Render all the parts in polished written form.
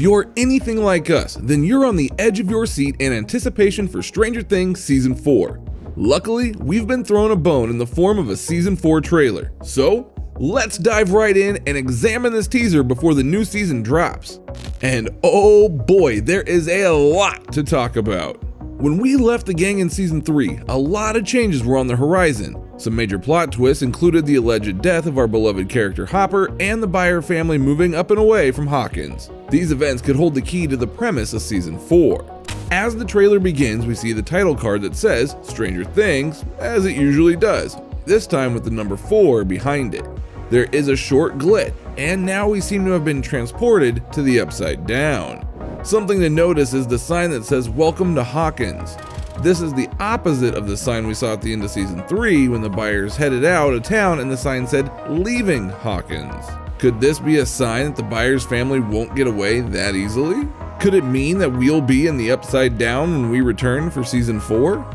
you're anything like us, then you're on the edge of your seat in anticipation for Stranger Things Season 4. Luckily, we've been thrown a bone in the form of a Season 4 trailer, so let's dive right in and examine this teaser before the new season drops. And oh boy, there is a lot to talk about. When we left the gang in Season 3, a lot of changes were on the horizon. Some major plot twists included the alleged death of our beloved character Hopper and the Byer family moving up and away from Hawkins. These events could hold the key to the premise of Season 4. As the trailer begins, we see the title card that says Stranger Things, as it usually does, this time with the number 4 behind it. There is a short glitch, and now we seem to have been transported to the Upside Down. Something to notice is the sign that says Welcome to Hawkins. This is the opposite of the sign we saw at the end of Season 3 when the Byers headed out of town and the sign said Leaving Hawkins. Could this be a sign that the Byers family won't get away that easily? Could it mean that we'll be in the Upside Down when we return for Season 4?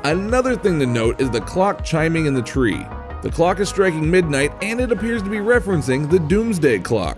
Another thing to note is the clock chiming in the tree. The clock is striking midnight and it appears to be referencing the Doomsday Clock.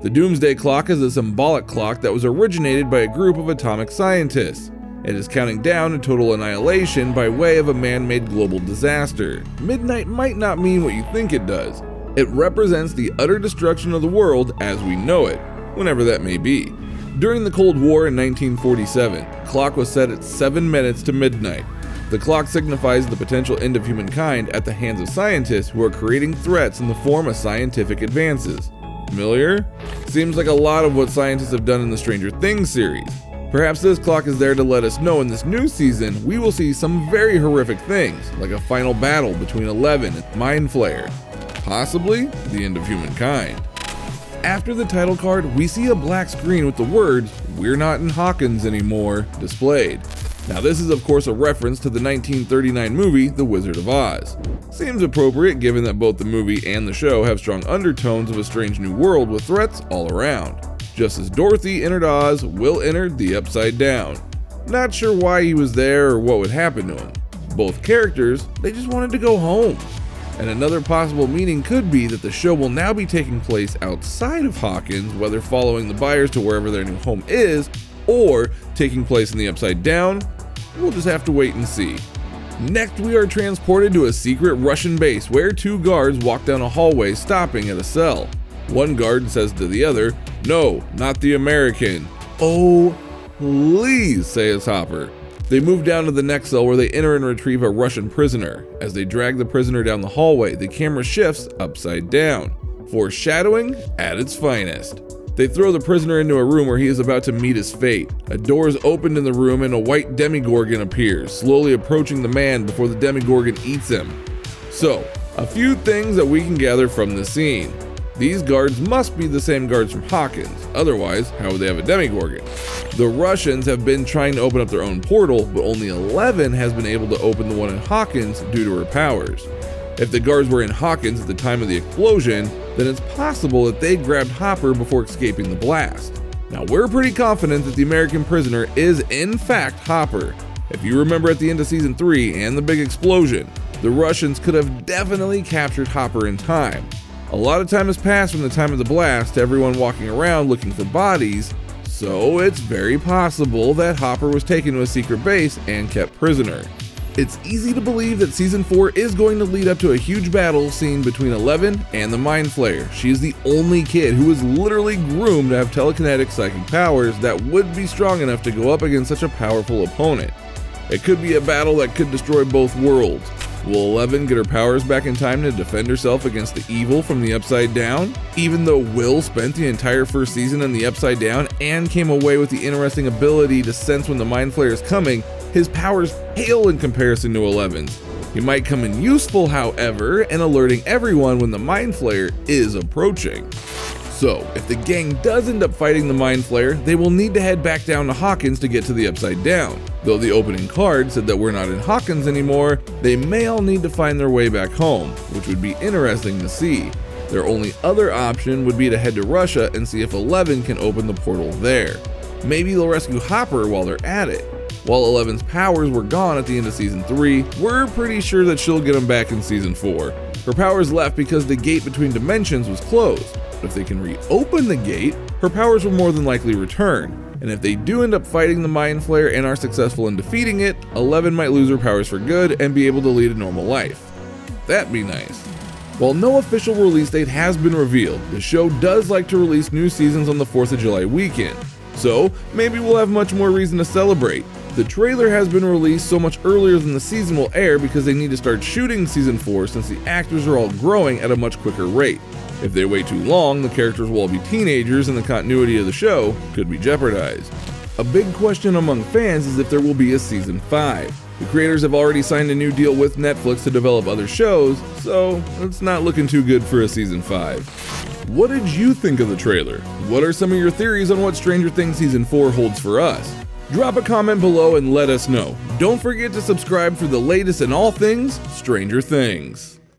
The Doomsday Clock is a symbolic clock that was originated by a group of atomic scientists. It is counting down to total annihilation by way of a man-made global disaster. Midnight might not mean what you think it does. It represents the utter destruction of the world as we know it, whenever that may be. During the Cold War in 1947, the clock was set at 7 minutes to midnight. The clock signifies the potential end of humankind at the hands of scientists who are creating threats in the form of scientific advances. Familiar? Seems like a lot of what scientists have done in the Stranger Things series. Perhaps this clock is there to let us know in this new season we will see some very horrific things, like a final battle between Eleven and Mind Flayer. Possibly the end of humankind. After the title card, we see a black screen with the words, "We're not in Hawkins anymore," displayed. Now this is of course a reference to the 1939 movie, The Wizard of Oz. Seems appropriate given that both the movie and the show have strong undertones of a strange new world with threats all around. Just as Dorothy entered Oz, Will entered the Upside Down. Not sure why he was there or what would happen to him. Both characters, they just wanted to go home. And another possible meaning could be that the show will now be taking place outside of Hawkins, whether following the Byers to wherever their new home is, or taking place in the Upside Down. We'll just have to wait and see. Next, we are transported to a secret Russian base where two guards walk down a hallway stopping at a cell. One guard says to the other, "No, not the American." "Oh, please," says Hopper. They move down to the next cell where they enter and retrieve a Russian prisoner. As they drag the prisoner down the hallway, the camera shifts upside down. Foreshadowing at its finest. They throw the prisoner into a room where he is about to meet his fate. A door is opened in the room and a white Demogorgon appears, slowly approaching the man before the Demogorgon eats him. So, a few things that we can gather from this scene. These guards must be the same guards from Hawkins, otherwise how would they have a Demogorgon? The Russians have been trying to open up their own portal, but only 11 has been able to open the one in Hawkins due to her powers. If the guards were in Hawkins at the time of the explosion, then it's possible that they grabbed Hopper before escaping the blast. Now we're pretty confident that the American prisoner is in fact Hopper. If you remember at the end of Season 3 and the big explosion, the Russians could have definitely captured Hopper in time. A lot of time has passed from the time of the blast to everyone walking around looking for bodies, so it's very possible that Hopper was taken to a secret base and kept prisoner. It's easy to believe that Season 4 is going to lead up to a huge battle scene between Eleven and the Mind Flayer. She is the only kid who was literally groomed to have telekinetic psychic powers that would be strong enough to go up against such a powerful opponent. It could be a battle that could destroy both worlds. Will Eleven get her powers back in time to defend herself against the evil from the Upside Down? Even though Will spent the entire first season in the Upside Down and came away with the interesting ability to sense when the Mind Flayer is coming, his powers pale in comparison to Eleven's. He might come in useful, however, in alerting everyone when the Mind Flayer is approaching. So, if the gang does end up fighting the Mind Flayer, they will need to head back down to Hawkins to get to the Upside Down. Though the opening card said that we're not in Hawkins anymore, they may all need to find their way back home, which would be interesting to see. Their only other option would be to head to Russia and see if Eleven can open the portal there. Maybe they'll rescue Hopper while they're at it. While Eleven's powers were gone at the end of Season 3, we're pretty sure that she'll get them back in Season 4. Her powers left because the gate between dimensions was closed. But if they can reopen the gate, her powers will more than likely return. And if they do end up fighting the Mind Flayer and are successful in defeating it, 11 might lose her powers for good and be able to lead a normal life. That'd be nice. While no official release date has been revealed, the show does like to release new seasons on the 4th of July weekend. So maybe we'll have much more reason to celebrate. The trailer has been released so much earlier than the season will air because they need to start shooting season 4 since the actors are all growing at a much quicker rate. If they wait too long, the characters will all be teenagers and the continuity of the show could be jeopardized. A big question among fans is if there will be a season 5. The creators have already signed a new deal with Netflix to develop other shows, so it's not looking too good for a season 5. What did you think of the trailer? What are some of your theories on what Stranger Things season 4 holds for us? Drop a comment below and let us know. Don't forget to subscribe for the latest in all things Stranger Things.